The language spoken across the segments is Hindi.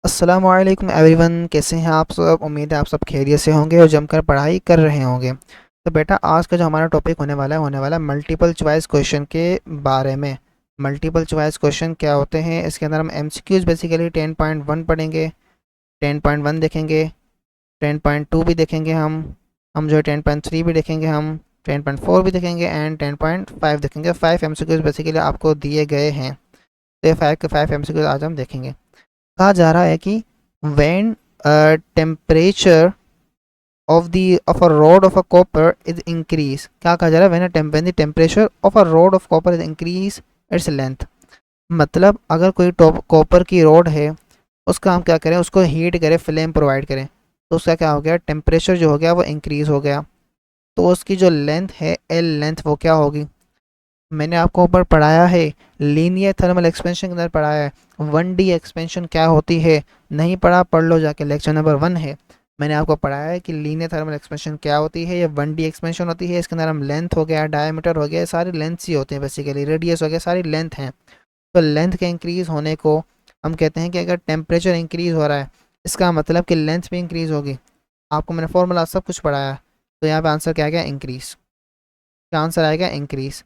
अस्सलामु अलैकुम एवरीवन, कैसे हैं आप सब। उम्मीद है आप सब खैरियत से होंगे और जमकर पढ़ाई कर रहे होंगे। तो बेटा, आज का जो हमारा टॉपिक होने वाला है मल्टीपल चॉइस क्वेश्चन के बारे में। मल्टीपल चॉइस क्वेश्चन क्या होते हैं, इसके अंदर हम एमसीक्यूज बेसिकली 10.1 पढ़ेंगे, 10.1 देखेंगे, 10.2 भी देखेंगे, हम जो है 10.3 भी देखेंगे, हम 10.4 भी देखेंगे एंड 10.5 देखेंगे। 5 एमसीक्यूज बेसिकली आपको दिए गए हैं, तो ये 5 के 5 एमसीक्यूज आज हम देखेंगे। कहा जा रहा है कि when temperature of a rod of a copper is increase, क्या कहा जा रहा है, when the temperature of a rod of copper is increase its length। मतलब अगर कोई कॉपर की रॉड है, उसका हम क्या करें, उसको हीट करें, फ्लेम प्रोवाइड करें, तो उसका क्या हो गया, टेम्परेचर जो हो गया वो इंक्रीज हो गया, तो उसकी जो लेंथ है एल लेंथ वो क्या होगी। मैंने आपको ऊपर पढ़ाया है, लीनियर थर्मल एक्सपेंशन के अंदर पढ़ाया है 1D एक्सपेंशन क्या होती है। नहीं पढ़ा, पढ़ लो जाके, लेक्चर नंबर 1 है। मैंने आपको पढ़ाया है कि लीनियर थर्मल एक्सपेंशन क्या होती है, ये 1D एक्सपेंशन होती है। इसके अंदर हम लेंथ हो गया, डायमीटर हो गया, सारी लेंथ्स ही होते हैं बेसिकली, रेडियस हो गया, सारी लेंथ हैं। तो लेंथ के इंक्रीज होने को हम कहते हैं कि अगर टेम्परेचर इंक्रीज हो रहा है, इसका मतलब कि लेंथ भी इंक्रीज होगी। आपको मैंने फॉर्मूला सब कुछ पढ़ाया है। तो यहाँ पे आंसर क्या आ गया, इंक्रीज। क्या आंसर आएगा, इंक्रीज।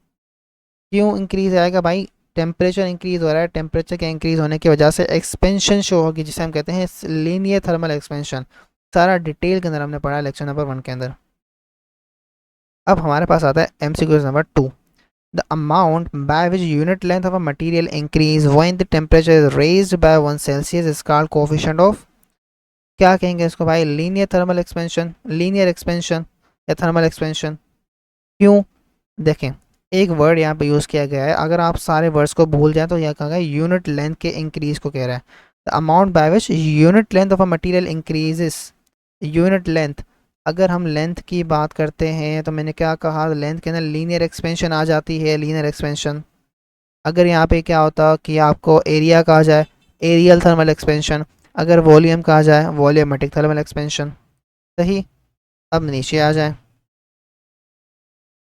क्यों इंक्रीज आएगा भाई, टेम्परेचर इंक्रीज हो रहा है, टेम्परेचर के इंक्रीज होने की वजह से एक्सपेंशन शो होगी, जिसे हम कहते हैं लीनियर थर्मल एक्सपेंशन। सारा डिटेल के अंदर हमने पढ़ा लेक्चर नंबर 1 के अंदर। अब हमारे पास आता है MCQ number 2। The amount by which unit length of a material increase when the temperature is raised bye 1 Celsius is called coefficient of, क्या कहेंगे इसको भाई, linear thermal expansion, linear expansion या थर्मल एक्सपेंशन। क्यों, देखें, एक वर्ड यहाँ पे यूज़ किया गया है, अगर आप सारे वर्ड्स को भूल जाए तो यह कहा गया यूनिट लेंथ के इंक्रीज को कह रहा है। The amount by which unit length of a material increases. Unit length, अगर हम लेंथ की बात करते हैं तो मैंने क्या कहा, लेंथ के अंदर लीनियर एक्सपेंशन आ जाती है, लीनियर एक्सपेंशन। अगर यहाँ पे क्या होता कि आपको एरिया कहा जाए, एरियल थर्मल एक्सपेंशन। अगर वॉल्यूम कहा जाए, वॉल्यूमेट्रिक थर्मल एक्सपेंशन। सही। अब नीचे आ जाए,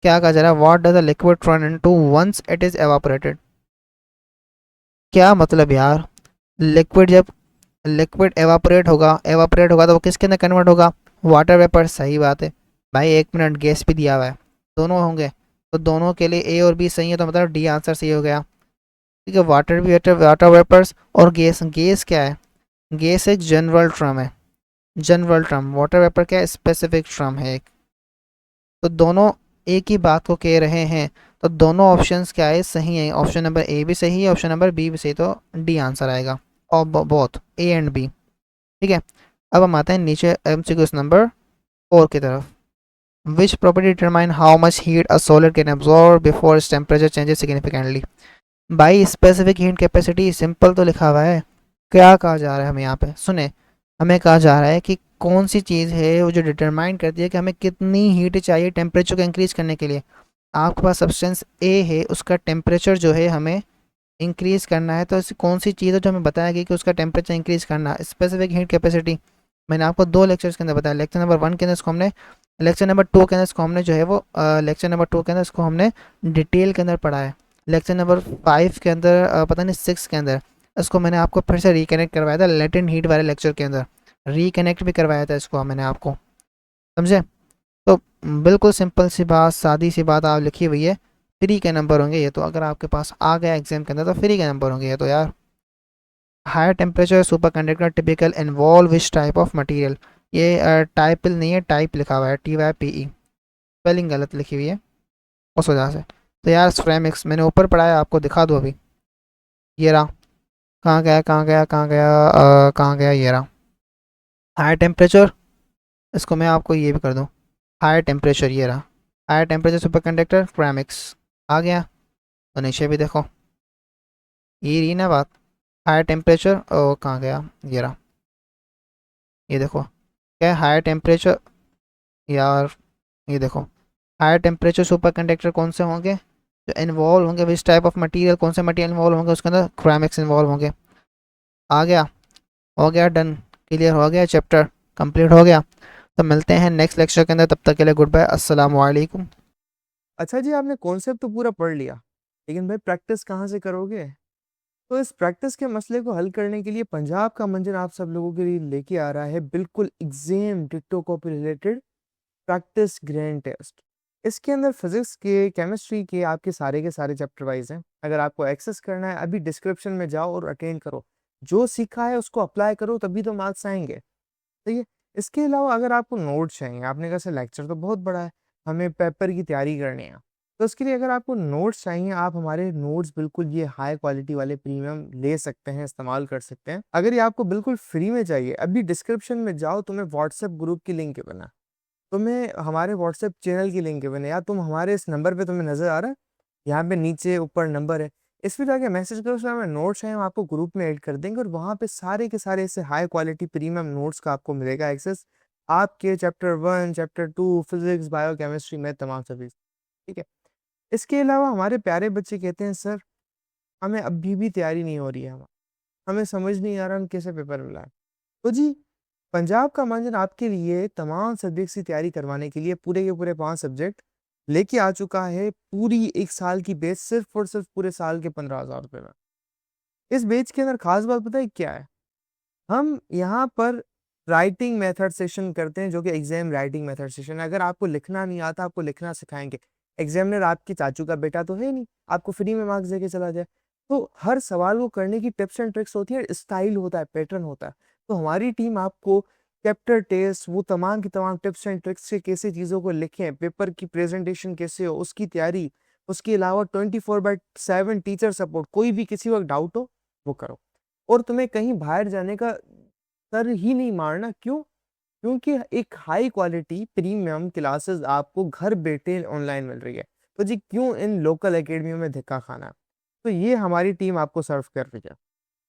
क्या कहा जा रहा है, what does a liquid turn into once it is evaporated. क्या मतलब यार, लिक्विड जब लिक्विड एवापोरेट होगा तो वो किसके अंदर कन्वर्ट होगा, वाटर वेपर। सही बात है भाई, 1 मिनट, गैस भी दिया हुआ है, दोनों होंगे। तो दोनों के लिए ए और बी सही है, तो मतलब डी आंसर सही हो गया। ठीक है, वाटर भी, वाटर वेपर्स और गैस। गैस क्या है, गैस एक जनरल टर्म है, जनरल टर्म। वाटर वेपर क्या है, स्पेसिफिक टर्म है एक। तो दोनों एक ही बात को कह रहे हैं, तो दोनों ऑप्शंस क्या है, सही है। ऑप्शन नंबर ए भी सही है, ऑप्शन नंबर बी भी सही, तो डी आंसर आएगा। और बोथ ए एंड बी। ठीक है। अब हम आते हैं नीचे एमसीक्यू नंबर 4 की तरफ। Which property determine how much heat a solid can absorb before its temperature changes significantly. भाई स्पेसिफिक हीट कैपेसिटी सिंपल तो लिखा हुआ है, क्या कहा जा रहा है हमें यहाँ पे, सुने। हमें कहा जा रहा है कि कौन सी चीज़ है वो जो डिटरमाइन करती है कि हमें कितनी हीट चाहिए टेम्परेचर को इंक्रीज करने के लिए। आपके पास सब्सटेंस ए है, उसका टेम्परेचर जो है हमें इंक्रीज करना है, तो ऐसी कौन सी चीज़ है जो हमें बताया गया कि उसका टेम्परेचर इंक्रीज करना है, स्पेसिफिक हीट कैपेसिटी। मैंने आपको 2 लेक्चर्स के अंदर बताया, लेक्चर नंबर 1 के अंदर इसको हमने, लेक्चर नंबर 2 के अंदर इसको हमने जो है वो लेक्चर नंबर 2 के अंदर इसको हमने डिटेल के अंदर पढ़ा है। लेक्चर नंबर 5 के अंदर पता नहीं 6 के अंदर इसको मैंने आपको फिर से रिकनेक्ट करवाया था, लेटेंट हीट वाले लेक्चर के अंदर रिकनेक्ट भी करवाया था इसको मैंने आपको, समझे। तो बिल्कुल सिंपल सी बात, सादी सी बात आप लिखी हुई है। फ्री के नंबर होंगे ये तो, अगर आपके पास आ गया एग्जाम के अंदर तो फ्री के नंबर होंगे ये तो यार। Higher temperature superconductor typical involve which type of material. ये टाइप नहीं है, टाइप लिखा हुआ है, TYPE, स्पेलिंग गलत लिखी हुई है उस वजह से। तो यार स्फ्रेमिक्स मैंने ऊपर पढ़ाया, आपको दिखा दो अभी, ये रहा। कहाँ गया, कहाँ गया, कहाँ गया, कहाँ गया, ये रहा। हायर टेम्परेचर, इसको मैं आपको ये भी कर दूँ, हायर टेम्परेचर ये रहा। हायर टेम्परेचर सुपर कंडक्टर फ्रेमिक्स आ गया। तो नीचे भी देखो, ये रही ना बात, हायर टेम्परेचर, ओ कहाँ गया, ये रहा। ये देखो क्या है, हायर टेम्परेचर यार, ये देखो, हायर टेम्परेचर सुपर कंडक्टर कौन से होंगे जो इन्वॉल्व होंगे, विच टाइप ऑफ मटेरियल, कौन से मटेरियल इन्वॉल्व होंगे उसके अंदर, क्राइमिक्स इन्वॉल्व होंगे। आ गया, हो गया डन, क्लियर हो गया, चैप्टर कंप्लीट हो गया। तो मिलते हैं नेक्स्ट लेक्चर के अंदर, तब तक के लिए गुड बाय, अस्सलाम वालेकुम। अच्छा जी, आपने कॉन्सेप्ट तो पूरा पढ़ लिया, लेकिन भाई प्रैक्टिस कहाँ से करोगे? तो इस प्रैक्टिस के मसले को हल करने के लिए पंजाब का मंजर आप सब लोगों के लिए लेके आ रहा है बिल्कुल एग्जाम डिक्टो copy related practice grand test. इसके अंदर फिजिक्स के, केमिस्ट्री के सारे चैप्टर वाइज हैं। अगर आपको एक्सेस करना है अभी डिस्क्रिप्शन में जाओ और अटेंड करो, जो सीखा है उसको अप्लाई करो, तभी तो मार्क्स आएंगे। ठीक है। इसके अलावा अगर आपको नोट्स चाहिए, आपने कहा सर लेक्चर तो बहुत बड़ा है, हमें पेपर की तैयारी करनी है, तो उसके लिए अगर आपको नोट्स चाहिए, आप हमारे नोट्स बिल्कुल ये हाई क्वालिटी वाले प्रीमियम ले सकते हैं, इस्तेमाल कर सकते हैं। अगर ये आपको बिल्कुल फ्री में चाहिए, अभी डिस्क्रिप्शन में जाओ, तुम्हें व्हाट्सएप ग्रुप की लिंक बना, तुम्हें हमारे व्हाट्सएप चैनल की लिंक बने, या तुम हमारे इस नंबर पे तुम्हें नजर आ रहा है, यहाँ पे नीचे ऊपर नंबर है, इस पे जाके मैसेज करो, उसमें हमें नोट्स हैं, हम आपको ग्रुप में ऐड कर देंगे और वहाँ पे सारे के सारे ऐसे हाई क्वालिटी प्रीमियम नोट्स का आपको मिलेगा एक्सेस, आपके chapter 1, chapter 2, physics, bio chemistry में तमाम सभी। ठीक है। इसके अलावा हमारे प्यारे बच्चे कहते हैं सर हमें अभी भी तैयारी नहीं हो रही है, हमें समझ नहीं आ रहा हम कैसे पेपर मिला है। तो जी, पंजाब का मंजन आपके लिए तमाम सब्जेक्ट्स की तैयारी करवाने के लिए पूरे के पूरे 5 सब्जेक्ट लेके आ चुका है, पूरी 1 साल की बेच, सिर्फ और सिर्फ पूरे साल के 15,000 रुपए में। इस बेच के अंदर खास बात पता है क्या है? हम यहाँ पर राइटिंग मेथड सेशन करते हैं, जो कि एग्जाम राइटिंग मेथड सेशन है। अगर आपको लिखना नहीं आता, आपको लिखना सिखाएंगे। एग्जामिनर आपकी चाचू का बेटा तो है नहीं, आपको फ्री में मार्क्स देके चला जाए। तो हर सवाल को करने की टिप्स एंड ट्रिक्स होती है, स्टाइल होता है, पैटर्न होता है। तो हमारी टीम आपको चैप्टर टेस्ट, वो तमाम की तमाम टिप्स एंड ट्रिक्स से कैसे चीज़ों को लिखें, पेपर की प्रेजेंटेशन कैसे हो, उसकी तैयारी, उसके अलावा 24/7 टीचर सपोर्ट, कोई भी किसी वक्त डाउट हो वो करो। और तुम्हें कहीं बाहर जाने का सर ही नहीं मारना। क्यों? क्योंकि एक हाई क्वालिटी प्रीमियम क्लासेस आपको घर बैठे ऑनलाइन मिल रही है। तो जी क्यों इन लोकल एकेडमियों में धक्का खाना? तो ये हमारी टीम आपको सर्व कर रही है।